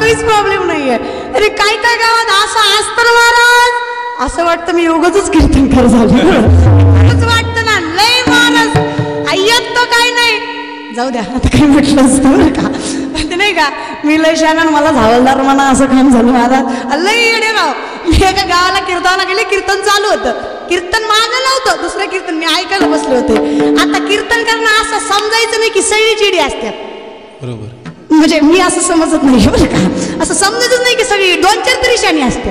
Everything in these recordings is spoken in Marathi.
काहीच प्रॉब्लेम नाहीये. अरे काय काय गावात असं असतं महाराज, असं वाटतं मी उगाचच कीर्तनकार झालो. असंच वाटतं ना, लय महाराज आय्यत तो काय नाही. जाऊ द्या, आता काही म्हटलं असतं बरं का, ते नाही का मी लय शान मला धावलदार म्हणा असं काम झालं महाराज. लय येडे राव. मी एका गावाला कीर्तनाला गेले, कीर्तन चालू होतं, कीर्तन माझं नव्हतं, दुसरं कीर्तन मी ऐकायला बसले होते. आता कीर्तन करणं असं समजायचं नाही की सगळी चिडी असतात, बरोबर, म्हणजे मी असं समजत नाही बरं का, असं समजतच नाही की सगळी 2-4 तरी शाणी असते.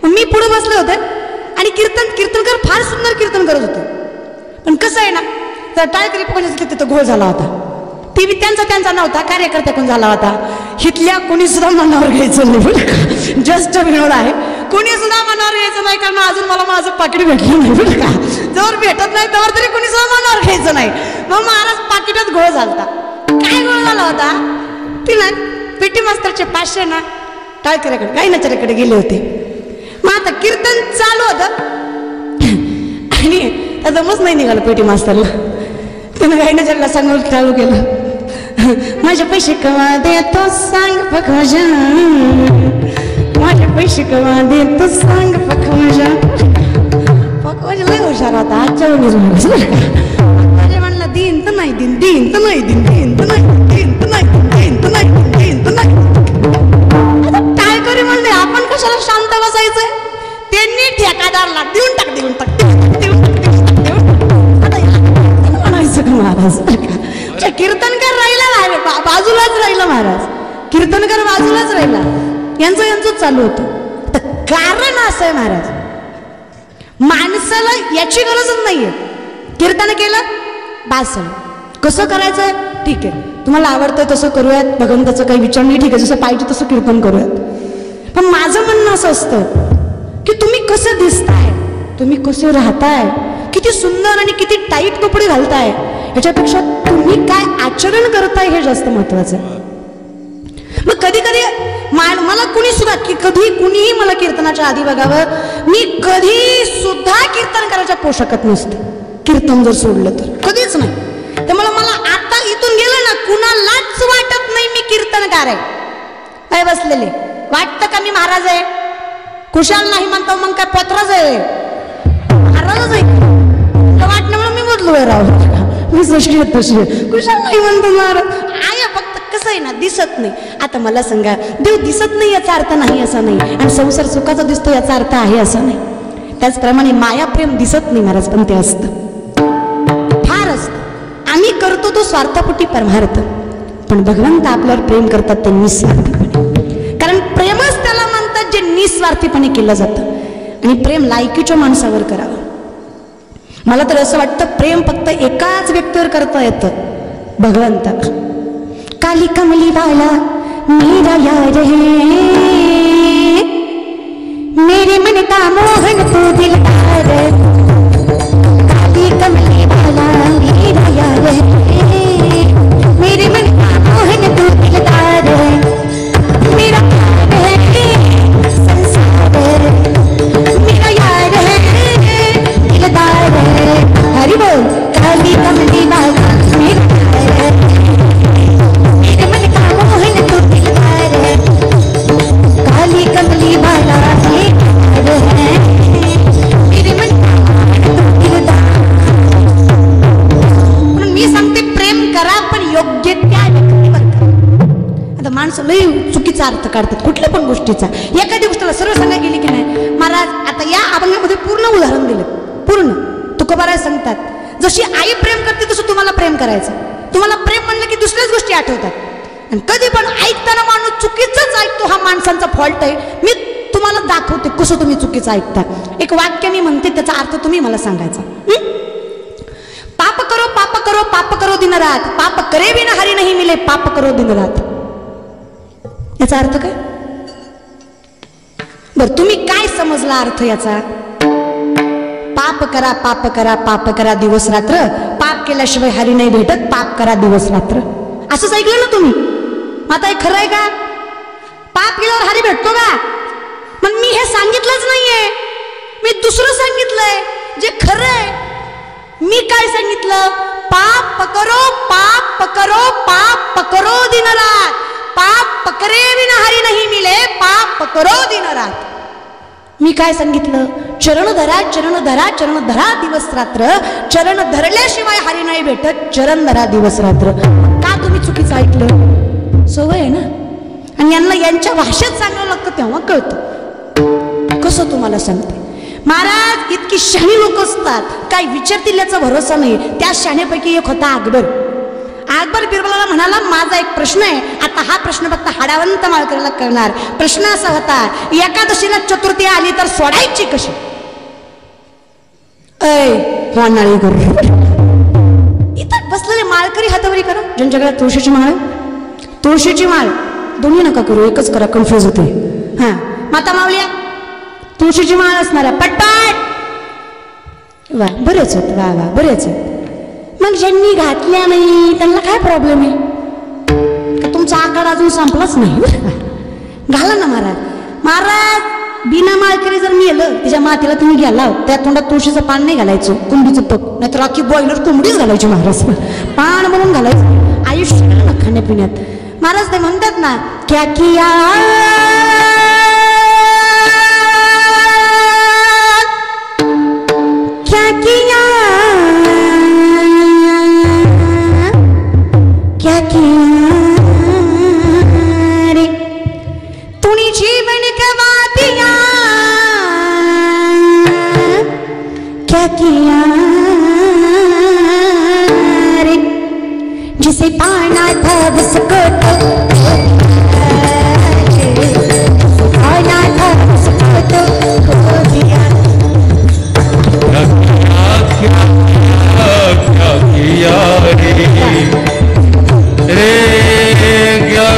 मी पुढे बसले होते आणि कीर्तनकार फार सुंदर कीर्तन करत होते. पण कसं आहे ना, तर टाळकरी पकडायचं तिथं घोळ झाला होता. ती बी त्यांचा नव्हता, कार्यकर्त्याकडून झाला होता. हिथल्या कोणी सुद्धा मनावर घ्यायचं नाही बरं का, जस्ट विनोद आहे. कोणी सुद्धा मनावर घ्यायचं नाही, कारण अजून मला माझं पाकिट भेटलं नाही बरं का. जवळ भेटत नाही तेव्हा तरी कोणी सुद्धा मनावर घ्यायचं नाही. मग महाराज पाकिटात घोळ झालता. काय घोळ झाला होता, तिला पेटी मास्तरचे 500 ना टाळकऱ्याकडे गायनाचार्याकडे गेले होते. मग आता कीर्तन चालू होतं आणि आता मस्त नाही निघालं पेटी मास्तरला. त्यानं गायनाचार्याला सांगून चालू केलं, माझे पैसे कवा देतो सांग पखवाजा, माझे पैसे कवा देतो सांग पखवाजा. पखवाजा लय हुशार होता, आजच्या वेळेस माझे म्हणलं दिन तर नाही, दिन तर नाही, दिन तर नाही, दिन तर नाही, दिन तर नाही, दिन तर नाही. आता काय करी म्हणले, आपण कशाला शांत बसायचंय. त्यांनी ठेकादारला देऊन टाक महाराज. कीर्तनकार राहिला बाजूलाच राहिला महाराज, कीर्तनकार बाजूलाच राहिला. यांचं चालू होतं. तर कारण असं आहे महाराज, माणसाला याची गरजच नाहीये. कीर्तन केलं बास झालं. कसं करायचंय ठीक आहे, तुम्हाला आवडतंय तसं करूयात, भगवंताचं काही विचार नाही, ठीक आहे, जसं पाहिजे तसं कीर्तन करूयात. पण माझं म्हणणं असं असतं की तुम्ही कसं दिसताय, तुम्ही कसे राहताय, किती सुंदर आणि किती टाईट कपडे घालताय, ह्याच्यापेक्षा तुम्ही काय आचरण करताय हे जास्त महत्वाचं आहे. मग कधी कधी मला कुणी सुद्धा की कधी कुणीही मला कीर्तनाच्या आधी बघावं, मी कधी सुद्धा कीर्तन करायच्या पोशाखात नसते. कीर्तन जर सोडलं तर कधीच नाही. त्यामुळे मला आता इथून गेलं ना, कुणालाच वाटत नाही मी कीर्तनकार आहे. काय बसलेले वाटतं का मी महाराज आहे, कुशाल नाही म्हणतो मग काय पत्रच आहे, महाराजच आहे वाटणं म्हणून मी बदलू राव, मी सृष्टी तशी कुशाल नाही म्हणतो महाराज आहे. फक्त कसं आहे ना, दिसत नाही. आता मला सांगा, देव दिसत नाही याचा अर्थ नाही असा नाही, आणि संसार सुखाचा दिसतो याचा अर्थ आहे असा नाही. त्याचप्रमाणे माया प्रेम दिसत नाही महाराज, पण ते असतं, फार असतं. आम्ही करतो तो स्वार्थापोटी परमार्थ, पण भगवंत आपल्यावर प्रेम करतात ते निस्वार्थीपणे. कारण प्रेमच त्याला म्हणतात जे निस्वार्थीपणे केलं जातं. आणि प्रेम लायकीच्या माणसावर करावं. मला तर असं वाटतं प्रेम फक्त एकाच व्यक्तीवर करता येतं, भगवंतावर. काली कमली वाला मेरा यार है, मेरे मन का मोहन तू दिलदार, काली कमली वाला मेरा यार है, मेरे मन का मोहन तू दिलदार, मेरा यार है संसार, मेरा यार है दिलदार. हरि बोल. काली कमली वाला मेरा यार है, मेरे मन का मोहन तू दिलदार, काली कमली वाला मेरा यार है, मेरे मन का मोहन तू दिलदार. म्हणून मी सांगते प्रेम करा, पण योग्य त्या व्यक्तीवर करा. आता माणसं लई चुकीचा अर्थ काढतात कुठल्या पण गोष्टीचा. एखाद्या गोष्टीला सर्व सांगायला गेली की नाही महाराज, आता या अभंगामध्ये पूर्ण उदाहरण दिलं, पूर्ण तुकोबाराय सांगतात, जशी आई प्रेम करते तसं तुम्हाला प्रेम करायचं. तुम्हाला प्रेम म्हणलं की दुसऱ्याच गोष्टी आठवतात. आणि कधी पण ऐकताना माणूस चुकीचंच ऐकतो, हा माणसांचा फॉल्ट आहे. मी तुम्हाला दाखवते कसं तुम्ही चुकीचं ऐकता. एक वाक्य मी म्हणते, त्याचा अर्थ तुम्ही मला सांगायचा. पाप करो पाप करो पाप करो दिन रात, पाप करे बिना हरी नहीं मिले, पाप करो दिन रात. याचा अर्थ काय बर, तुम्ही काय समजला अर्थ याचा? पाप करा पाप करा पाप करा दिवस रात्र, पाप केल्याशिवाय हरी नाही भेटत, पाप करा दिवस रात्र, असंच ऐकलं ना तुम्ही. आता हे खरं आहे का? पाप केल्यावर हरी भेटतो का? पण मी हे सांगितलंच नाहीये, मी दुसरं सांगितलंय जे खरं आहे. मी काय सांगितलं? पाप करो पाप करो पाप करो दिन रात, पाप पकरे बिना हरी नहीं पकरो दिन रात. मी काय सांगितलं? चरण धरा चरण धरा चरण धरा दिवस रात्र. चरण धरल्याशिवाय हरी नाही भेटत. चरण धरा दिवस रात्र. का तुम्ही चुकीचं ऐकलं? सवय आहे ना. आणि यांना यांच्या भाषेत सांगावं लागतं तेव्हा कळतं. कसं तुम्हाला सांगते महाराज, इतकी शहाणी लोक असतात काय विचारतील याचा भरोसा नाही. त्या शहाण्यापैकी एक होता अकबर. अकबर बिरबलाला म्हणाला, माझा एक प्रश्न आहे. आता हा प्रश्न फक्त हाडावंत माळकरीला करणार. प्रश्न असा होता, एकादशीला चतुर्थी आली तर सोडायची कशी? होणारी करू. इथं बसलेले माळकरी हातावरी करा. ज्यांच्याकडे तुळशीची माळ, तुळशीची माळ दोन्ही नका करू, एकच करा, कन्फ्युज होते. हा माता मावल्या तुळशीची माळ असणारा पटपट. वा बरेच आहेत, वा वा बरेच आहेत. मग ज्यांनी घातल्या नाही त्यांना काय प्रॉब्लेम आहे? तुमचा आकडा अजून संपलाच नाही. घाला ना महाराज. महाराज बिना माळकरी जर मी येलं तिच्या मातीला तुम्ही घ्याला, त्या तोंडात तुळशीचं पान नाही घालायचं, कोंबडीचं पग, नाहीतर राखी बॉयलर कोंबडीच घालायची महाराज. पान म्हणून घालायचं. आयुष्य ना खाण्यापिण्यात. महाराज ते म्हणतात ना, क्या किया क्या किया क्या किया रे तूने जीवन गवा दिया. क्या किया रे जिसे पाना था उसको पाना था उसको तो खो दिया. क्या किया रे क्या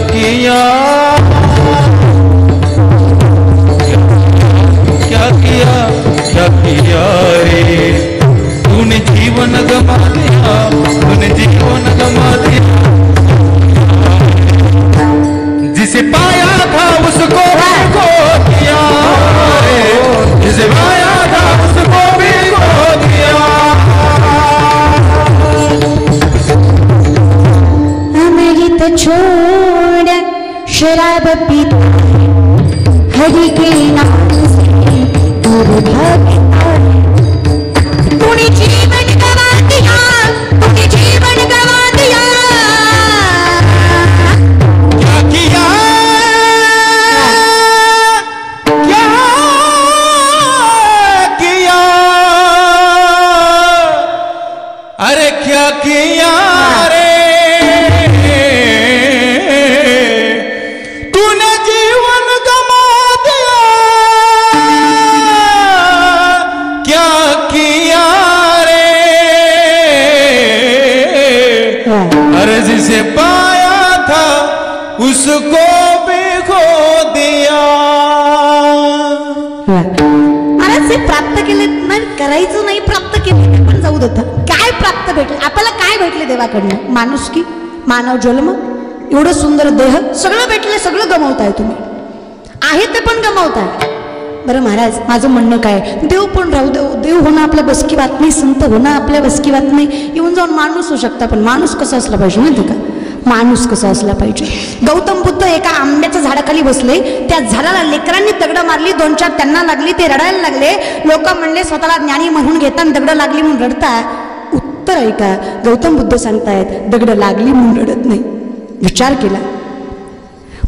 किया क्या किया रे तूने जीवन गमा दिया, तूने जीवन गमा दिया. जिसे पाया था उसको खो दिया, जिसे पाया था उसको भी खो दिया. अमृत छोड़ शराब पीता हरि के नाम से दूर भागता है. तूने जीवन गवा दिया, तूने जीवन गवा दिया. क्या किया क्या किया अरे क्या किया रे तूने जीवन गमा दिया. क्या किया रे अरे जिसे पाया था उसको भी खो दिया. महाराज हे प्राप्त केले नाही, करायचं नाही, प्राप्त केले पण जाऊ देत. काय प्राप्त भेटलं आपल्याला? काय भेटले देवाकडनं? माणुसकी, मानव जन्म, एवढं सुंदर देह, सगळं भेटले. सगळं गमावताय तुम्ही. आहे ते पण गमावताय. बरं महाराज माझं म्हणणं काय, देव पण राहू देव. देव होणं आपल्या बसकी बात नाही, संत होणं आपल्या बसकी बात नाही. येऊन जाऊन माणूस होऊ शकता, पण माणूस कसा असला पाहिजे माहिती का? माणूस कसा असला पाहिजे. गौतम बुद्ध एका आंब्याच्या झाडाखाली बसले. त्या झाडाला लेकरांनी दगड मारली, 2-4 त्यांना लागली, ते रडायला लागले. लोक म्हणले स्वतःला ज्ञानी म्हणून घेताना दगड लागली म्हणून रडता. उत्तर ऐका, गौतम बुद्ध सांगतायत दगड लागली म्हणून रडत नाही. विचार केला.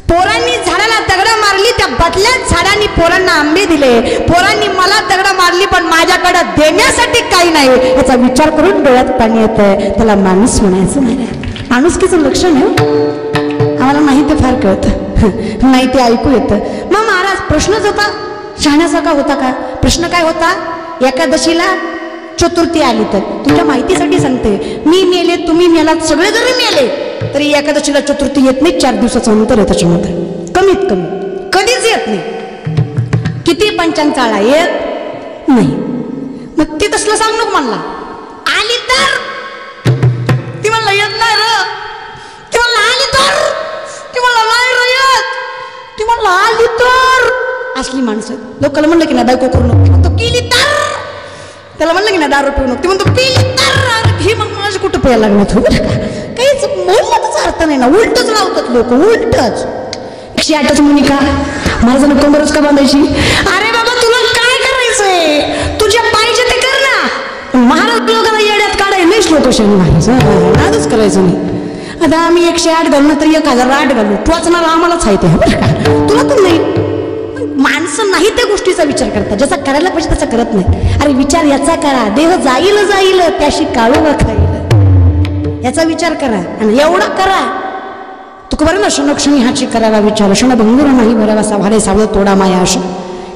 पोरांनी झाडाला दगड मारली, त्या बदल्यात झाडांनी पोरांना आंबे दिले. पोरांनी मला दगड मारली पण माझ्याकडे देण्यासाठी काही नाही. याचा विचार करून डोळ्यात पाणी येतंय. त्याला माणूस म्हणायचं नाही. माणुसकीचं लक्षण आहे. आम्हाला नाही ते फार कळतं, नाही ते ऐकू येतं. मग महाराज प्रश्नच होता, शहाण्यासारखा होता का? प्रश्न काय होता? एकादशीला चतुर्थी आली तर, तुमच्या माहितीसाठी सांगते, मी मेले, तुम्ही मेलात, सगळे जरी मेले तरी एकादशीला चतुर्थी येत नाही. 4 दिवसाचं अंतर आहे त्याच्यामध्ये, कमीत कमी. कधीच येत नाही. किती पंचांचाळा येत नाही. मग ती तसलं सांग नको म्हणला. आली तर ती म्हणला येत नाही र, ती म्हणला आली तर, ती म्हणला नाही र येत, ती म्हणला आली तर. असली माणसं. लोकांना म्हणलं की नाही बायको करू नको, तो केली तर. त्याला म्हणलं की नाही दारू पिऊ नको, ती म्हणतो पिली तर. ही मग माझं कुठं प्यायला लागणार तू? काहीच बोलला त्याचा अर्थ अर्थ नाही ना, उलटच लावतात लोक, उलटच. 108च मुनिका माझं कंबरच का बांधायची? अरे बाबा तुला काय करायचंय, तुझ्या पाहिजे ते कर ना. महाराज लोकांना येड्यात काढाय नाही श्लोकशाही महाराज, नादच करायचं नाही. आता आम्ही 108 घालणं तर 1008 घालू, टोचणार आम्हालाच आहे ते, बरं का? तुला तर नाही. माणसं नाही त्या गोष्टीचा विचार करतात, ज्याचा करायला पाहिजे त्याचा करत नाही. अरे विचार याचा करा, देह जाईल जाईल त्याशी काळोबा खाईल, याचा विचार करा आणि एवढा करा. तुका बरं ना, क्षणोक्षणी हाची करावा विचार, क्षण भंगुर नाही भरावा भाडे सावळ तोडा माया अशा.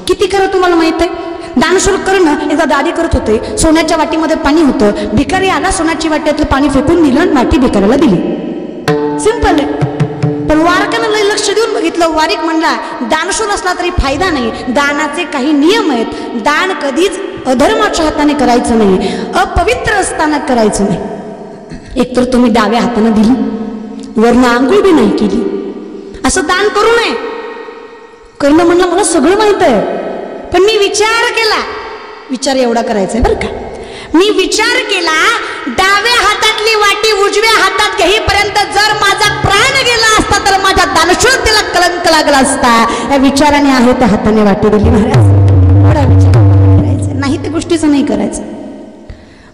किती करा तुम्हाला माहित आहे? दानशूर करणं. एकदा दादी करत होते, सोन्याच्या वाटीमध्ये पाणी होतं, भिकारी आला, सोन्याची वाट्यातलं पाणी फेकून दिलं आणि वाटी भिकाऱ्याला दिली. सिंपल आहे. पण वारकानं लय लक्ष देऊन बघितलं. वारीक म्हणला दानशूर असला तरी फायदा नाही, दानाचे काही नियम आहेत. दान कधीच अधर्माच्या हाताने करायचं नाही, अपवित्र असताना करायचं नाही. एकतर तुम्ही डाव्या हाताने दिली, वरनं आंघोळ बी नाही केली, असं दान करू नये. करणं म्हणलं मला सगळं माहित आहे, पण मी विचार केला, विचार एवढा करायचा आहे बरं का. मी विचार केला, डाव्या हातातली वाटी उजव्या हातात घेईपर्यंत जर माझा प्राण गेला असता तर माझ्या दानशूरतेला कलंक लागला असता. या विचाराने आहे त्या हाताने वाटी दिली महाराज. एवढा विचार करायचा नाही, त्या गोष्टीचं नाही करायचं.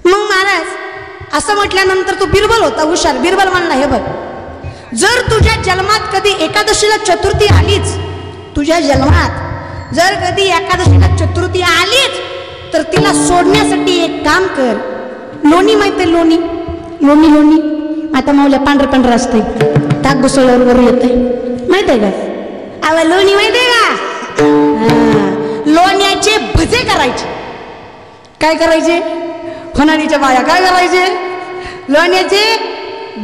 मग महाराज असं म्हटल्यानंतर तो बिरबल होता हुशार. बिरबल म्हणला, हे बघ, जर तुझ्या जन्मात कधी एकादशीला चतुर्थी आलीच, तुझ्या जन्मात जर कधी एकादशीला चतुर्थी आलीच तर तिला सोडण्यासाठी एक काम कर. लोणी माहिती? लोणी लोणी लोणी आता मावल्या पांढरं पांढरं असतंय, ताक घुसळल्यावर येत आहे, माहित आहे का? अव लोणी माहिती आहे का? लोण्याचे भजे करायचे. काय करायचे? होणारीच्या बाया काय करायचे? लोण्याचे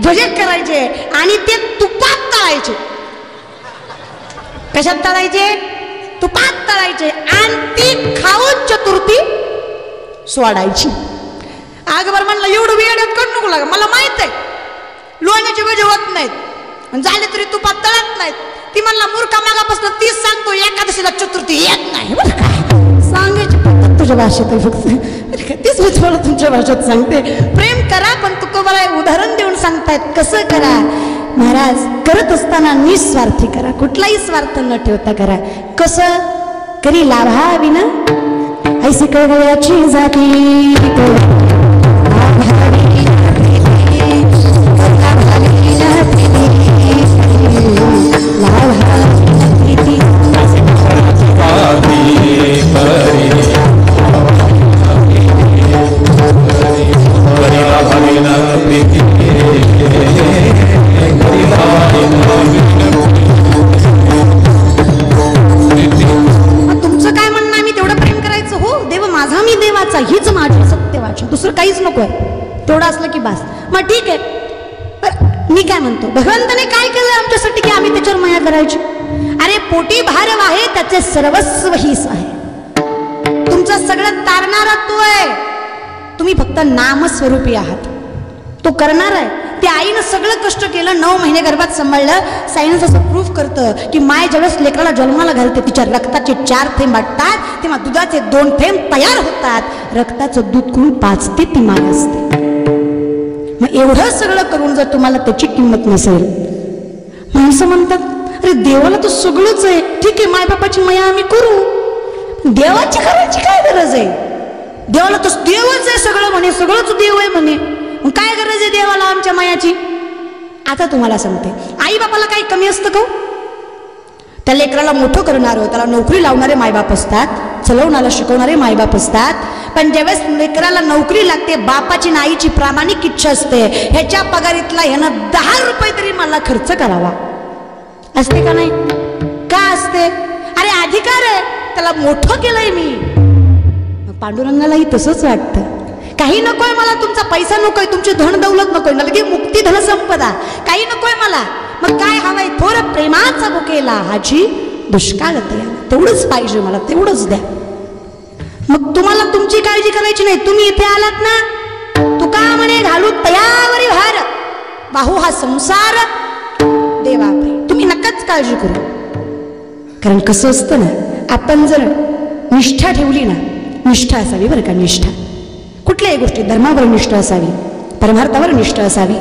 भजे करायचे आणि ते तुपात तळायचे. कशात तळायचे? तुपात तळायचे आणि ती खाऊन चतुर्थी सोडायची. आगबर म्हणलं, एवढं वेड्यात करू नको लागा, मला माहित आहे लोण्याचे भजे होत नाहीत, झाले तरी तुपात तळत नाहीत. ती म्हणला, मूर्खा मागापासून तीच सांगतो एकादशीला चतुर्थी येत नाही. बरं काय सांगायची पद्धत तुझ्या भाषेत फक्त, तीच मी थोडं तुमच्या भाषेत सांगते. प्रेम करा, पण तुकोबाला उदाहरण देऊन सांगतायत कसं करा. महाराज करत असताना निस्वार्थी करा, कुठलाही स्वार्थ न ठेवता करा. कसं? करी लाभाविना ऐसी कवयाची जाती, तुमचं काय म्हणणं आहे? मी तेवढं प्रेम करायचं? हो, देव माझा मी देवाचा, हीच माझी सत्य वाचा, दुसरं काहीच नको आहे. तेवढं असलं की बस. मग ठीक आहे, मी काय म्हणतो, भगवंताने काय केलं आमच्यासाठी की आम्ही त्याच्यावर माया करायची? अरे पोटी भार आहे, त्याचे सर्वस्व हीच आहे. तुमचं सगळं तारणारा तो आहे, तुम्ही फक्त नामस्वरूपी आहात. तो करणार आहे. त्या आईनं सगळं कष्ट केलं, 9 महिने गर्भात सांभाळलं. सायन्स असं प्रूफ करतं की माय ज्यावेळेस लेकराला जन्माला घालते, तिच्या रक्ताचे 4 थेंब वाटतात, तेव्हा दुधाचे 2 थेंब तयार होतात. रक्ताचं दूध करून पाजते ती माय असते. मग एवढं सगळं करून जर तुम्हाला त्याची किंमत नसेल, माणसं म्हणतात, अरे देवाला तर सगळंच आहे, ठीक आहे मायबापाची माया आम्ही करू, देवाची करायची काय गरज आहे? देवाला तर देवच आहे सगळं म्हणे, सगळंच देव आहे म्हणे, मग काय गरज आहे देवाला आमच्या मायाची? आता तुम्हाला सांगते, आई बापाला काही कमी असतं का? त्या लेकराला मोठं करणारं, त्याला नोकरी लावणारे मायबाप असतात, चलवणारा शिकवणारे मायबाप असतात. पण ज्यावेळेस लेकराला नोकरी लागते, बापाची ना आईची प्रामाणिक इच्छा असते, ह्याच्या पगारीतला ह्यानं 10 रुपये तरी मला खर्च करावा, असते का नाही? का असते? अरे अधिकार आहे, त्याला मोठं केलंय मी. पांडुरंगालाही तसंच वाटतं, काही नकोय मला, तुमचा पैसा नकोय, तुमची धन दौलत नकोय, नलगी मुक्ती धन संपदा काही नकोय मला. मग काय हवंय? थोर प्रेमाचा बुकेला हाची दुष्काळ तया, तेवढंच पाहिजे मला, तेवढंच द्या. मग तुम्हाला तुमची काळजी करायची नाही. तुम्ही इथे आलात ना, तुका म्हणे घालू तयावरी भार, बाहू हा संसार देवा, तुम्ही नक्कीच काळजी करू. कारण कसं असतं ना, आपण जर निष्ठा ठेवली ना, निष्ठा असावी बरं का, निष्ठा कुठल्याही गोष्टी, धर्मावर निष्ठा असावी, परमार्थावर निष्ठा असावी.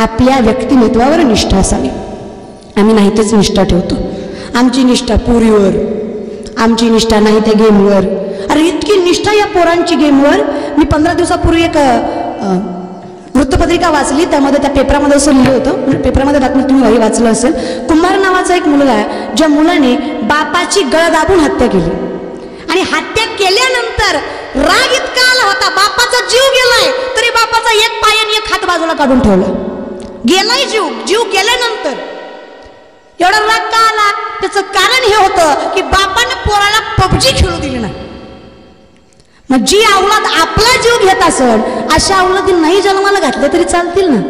आपल्या व्यक्तिमत्वावर निष्ठा असावी. आम्ही नाही तेच निष्ठा ठेवतो. आमची निष्ठा पुरीवर, आमची निष्ठा नाही त्या गेमवर. अरे इतकी निष्ठा या पोरांची गेमवर. मी 15 दिवसापूर्वी एक वृत्तपत्रिका वाचली, त्यामध्ये त्या पेपरामध्ये असं लिहिलं होतं, पेपरामध्ये बातमी तुम्ही वाचलं असेल. कुंभार नावाचा एक मुलगा आहे, ज्या मुलाने बापाची गळ दाबून हत्या केली. आणि हत्या केल्यानंतर राग इतका आला होता, बापाचा जीव गेलाय तरी बापाचा एक पाय आणि एक हात बाजूला काढून ठेवला. गेलाय जीव, जीव गेल्यानंतर एवढा राग का आला? त्याचं कारण हे होतं की बापानं पोराला पबजी खेळू दिली ना. मग जी अवलाद आपला जीव घेत असेल अशा अवलादी नाही जन्माला घातले तरी चालतील ना.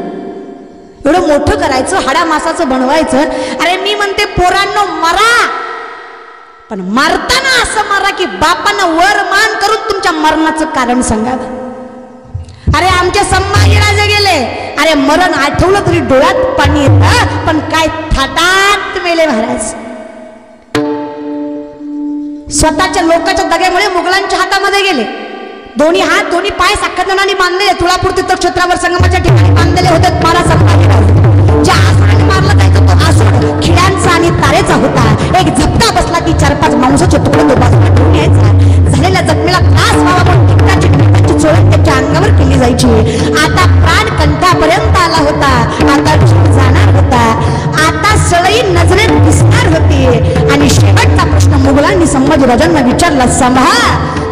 एवढं मोठं करायचं, हाडा मासाचं बनवायचं. अरे मी म्हणते पोरांनो मरा, पण मारताना असं मारा की बापानं वर मान करून तुमच्या मरणाचं कारण सांगावं. अरे आमचे संभाजीराजे गेले, अरे मरण आठवलं तरी डोळ्यात पाणी येतं, पण काय थाटात मेले महाराज. स्वतःच्या लोकांच्या दगेमुळे मुघलांच्या हातामध्ये गेले. दोन्ही हात दोन्ही पाय साखरजणांनी बांधलेले, तुळापूर तीर्थक्षेत्रावर संगमाच्या ठिकाणी बांधलेले होते. महाराज ज्या आसनाने मारला जायचं तो आसन खिड्यांचा आणि तारेचा होता. एक झपका बसला की 4-5 मांसाचे तुकडे तो बाजूला ठेवून यायचा. झालेल्या जखमेला त्रास व्हावा म्हणून टिकटाची चोळण त्याच्या अंगावर केली जायची. आता प्राण कंठापर्यंत आला होता, आता जीव जाणार होता, आता सळई नजरेत दिसणार होती. आणि शेवटचा प्रश्न मुघलांनी संभाजीराजांना विचारला, संभा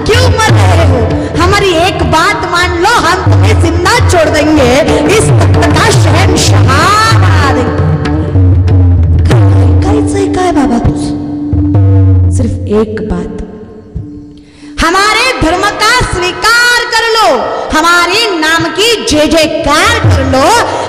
क्यों मर रहे हो? हमारी एक बात मान लो, हम तुम्हें जिंदा छोड़ देंगे, इस तख्त का शहंशाह बना देंगे. ऐकायचंय काय बाबा तुझं? सिर्फ एक बात, हमारे धर्म का स्वीकार कर लो, हमारे नाम की जय जयकार कर लो.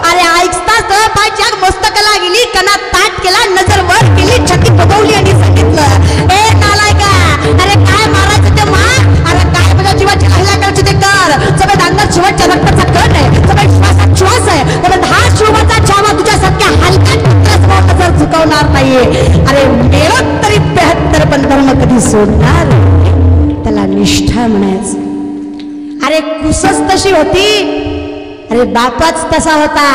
अरे ऐकताच तर पायच्या मस्तकाला गेली, कणा ताट केला, नजर वर केली, छाती पगवली आणि सांगितलं, ए नालायका, अरे काय मारायचं ते मार, अरे काय माझ्या जीवाची हल्ला करायची ते कर. सगळ्यात अंगात शेवटच्या रक्ताचा कण आहे, सगळ्यात श्वासात श्वास आहे, सगळ्यात हा शिवाचा छावा तुझ्या सारख्या हलक्यात नजर चुकवणार नाहीये. अरे मेलो तरी 72 पण धर्म कधी सोडणार. त्याला निष्ठा म्हणायचं. अरे कुसच तशी होती, अरे बापाच तसा होता.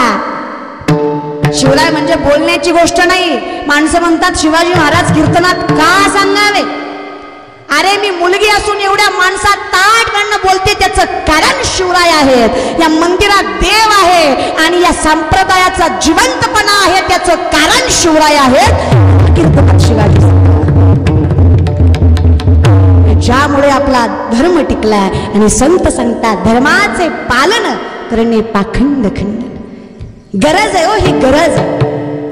शिवराय म्हणजे बोलण्याची गोष्ट नाही. माणसं म्हणतात शिवाजी महाराज कीर्तनात का सांगावे. अरे मी मुलगी असून एवढ्या माणसात ताटपणे बोलते, त्याचं कारण शिवराय आहेत. या मंदिरात देव आहे आणि या संप्रदायाचा जिवंतपणा आहे, त्याचं कारण शिवराय आहेत. कीर्तनात शिवाजी ज्यामुळे आपला धर्म टिकलाय. आणि संत सांगतात धर्माचे पालन करणे पाखंड खंड. गरज आहे हो, ही गरज.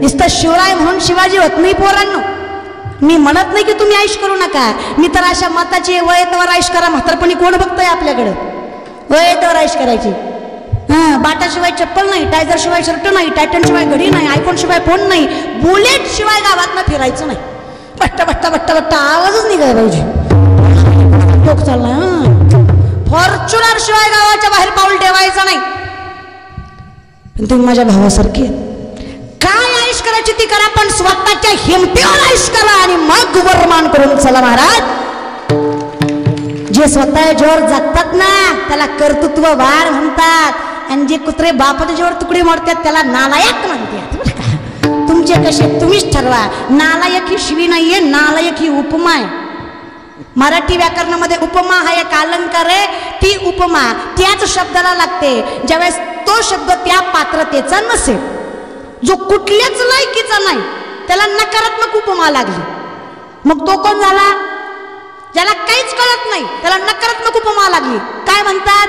नुसतं शिवराय म्हणून शिवाजी होत नाही पोरांनो. मी म्हणत नाही की तुम्ही आयुष करू नका, मी तर अशा मताची वयेतवर आयुष करा. म्हातारपणी कोण बघतोय आपल्याकडं? वयेतवर आयुष करायची. बाटाशिवाय चप्पल नाही, टायगर शिवाय शर्ट नाही, टायटन शिवाय घडी नाही, आयफोन शिवाय फोन नाही, बुलेट शिवाय गावात फिरायचं नाही. बट्टा बट्टा बट्टा बट्टा आवाजच निघाय पाहिजे. लोक चालला फॉर्च्युनर शिवाय गावाच्या बाहेर पाऊल ठेवायचं नाही. पण तुम्ही माझ्या भावासारखी काय आयुष करायची ती करा, पण स्वतःच्या हिमतीवर आयुष करा आणि मग गुबरमान करून चला महाराज. जे स्वतः जोर जगतात ना त्याला कर्तृत्ववान म्हणतात, आणि जे कुत्रे बापाच्या जोर तुकडे मोडतात त्याला नालायक म्हणतात. तुमचे कसे तुम्हीच ठरवा. नालायक ही शिवी नाहीये, नालायक ही उपमा आहे. मराठी व्याकरणामध्ये उपमा हा एक अलंकार आहे. ती उपमा त्याच शब्दाला लागते ज्यावेळेस तो शब्द त्या पात्रतेचा नसेल. जो कुठल्याच लायकीचा नाही त्याला नकारात्मक उपमा लागली. मग तो कोण झाला? ज्याला काहीच कळत नाही त्याला नकारात्मक उपमा लागली. काय म्हणतात?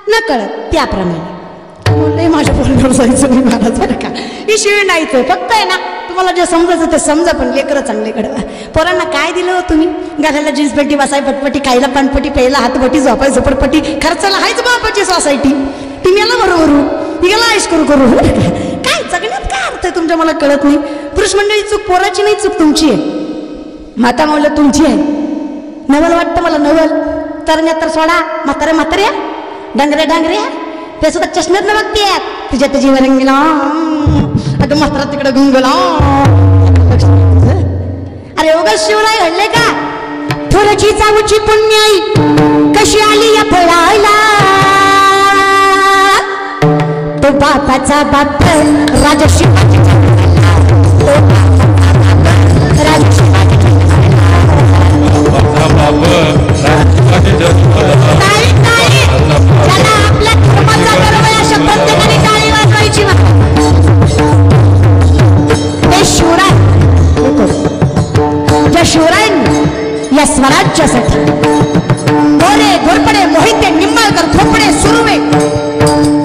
न कळत त्याप्रमाणे. माझ्या पोरांवर जायचं नाही महाराज बरं का. ही शिवी नाहीच फक्त आहे ना, तुम्हाला जे समजायचं ते समजा, पण लेकरं चांगले कडवा. पोरांना काय दिलं हो तुम्ही? घालायला जीन्स पेटी, बसाय पटपटी, खायला पानपटी, प्यायला हातपटी, झोपाय झोपडपटी, खर्चाला हायच बापाची सोसायटी. तुम्ही याला बरोबर याला आयुष करू करू काय जगण्यात काय अर्थ आहे तुमच्या? मला कळत नाही. पुरुष मंडळी चूक पोराची नाही, चूक तुमची आहे. माता म्हणलं तुमची आहे. नवल वाटतं मला नवल. तरण्या तर सोडा, म्हातारे म्हाताऱ्या, डांगऱ्या डांगऱ्या, ते सुद्धा चष्म्यात न बघतेत. तुझ्या तुझी रंगीला अगं म्हातारा तिकडे गुंगला. अरे ओग शिवराय घडले का? थोडची चावची पुण्याई कशी आली या फळायला. तो बापाचा बाप राजा शिवाजी आपल्या धर्माचा गर्व आहे अशा प्रत्येकाने टाळी वाजवायची. ते शिवराय ज्या शिवरायांनी या स्वराज्यासाठी गोरे घोरपडे मोहिते निंबाळकर थोपडे सुर्वे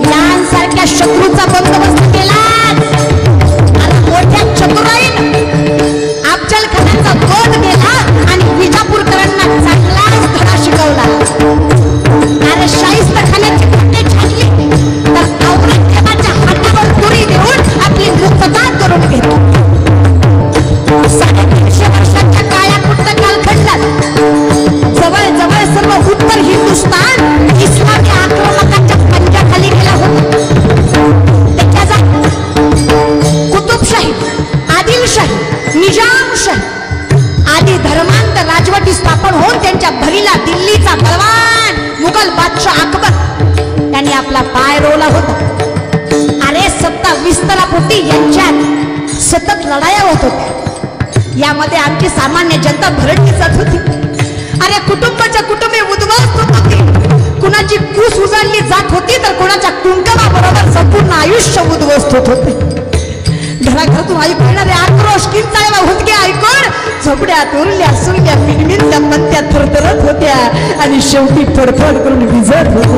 यांसारख्या शत्रूचा बंदोबस्त केला. मोठ्या चतुराईन अफजल खानाचा गोद गेला आणि विजापूरकरांना चांगलाच धडा शिकवला. अरे शाहिस्ता खानाची पट्टे छाडली तर औरंगजेबाच्या हातावर तुरी देऊन आपली मुक्तता करून घेतली. 350 वर्षाच्या काळ्या कुट्ट कालखंडात जवळ सर्व उत्तर हिंदुस्थान इस्लामी आक्रमकांच्या पंजाखाली गेला होता. त्याच्या कुतुबशाही, आदिलशाही, निजामशाही आदी धर्मांत राजवटी स्थापन होऊन त्यांच्या भरीला दिल्लीचा बलवान मुघल बादशाह अकबर त्यांनी आपला पाय रोवला होता. अरे सत्ता विस्तारापोटी यांच्यात सतत लढाया होत होत्या. यामध्ये आमची सामान्य जनता भरडली जात होती. अरे कुटुंबाच्या कुटुंबे उद्ध्वस्त होत होती. कुणाची कूस उजाडली जात होती तर कुणाच्या कुंकवाबरोबर संपूर्ण आयुष्य उद्ध्वस्त होत होते. घराघरातून ऐकू येणारे आक्रोश किंचाळ्या हुंदके ऐकून झोपड्यात उरल्या सुरल्या मिनमिनत्या पत्त्या थरथरत होत्या आणि शेवटी फडफड करून विझत होते.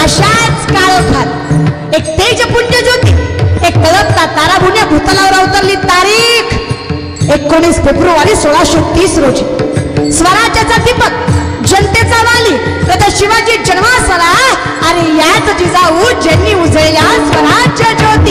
अशाच काळोखात एक तेजपुंज ज्योती, एक तळपता ताराभुन्या भूतलावर अवतरली. तारीख 19 फेब्रुवारी 1630 रोजी. स्वराज्याचा दीपक, जनतेचा वाली शिवाजी जन्मास आला. अरे याच जिजाऊ ज्यांनी उजळल्या स्वराज्य ज्योती.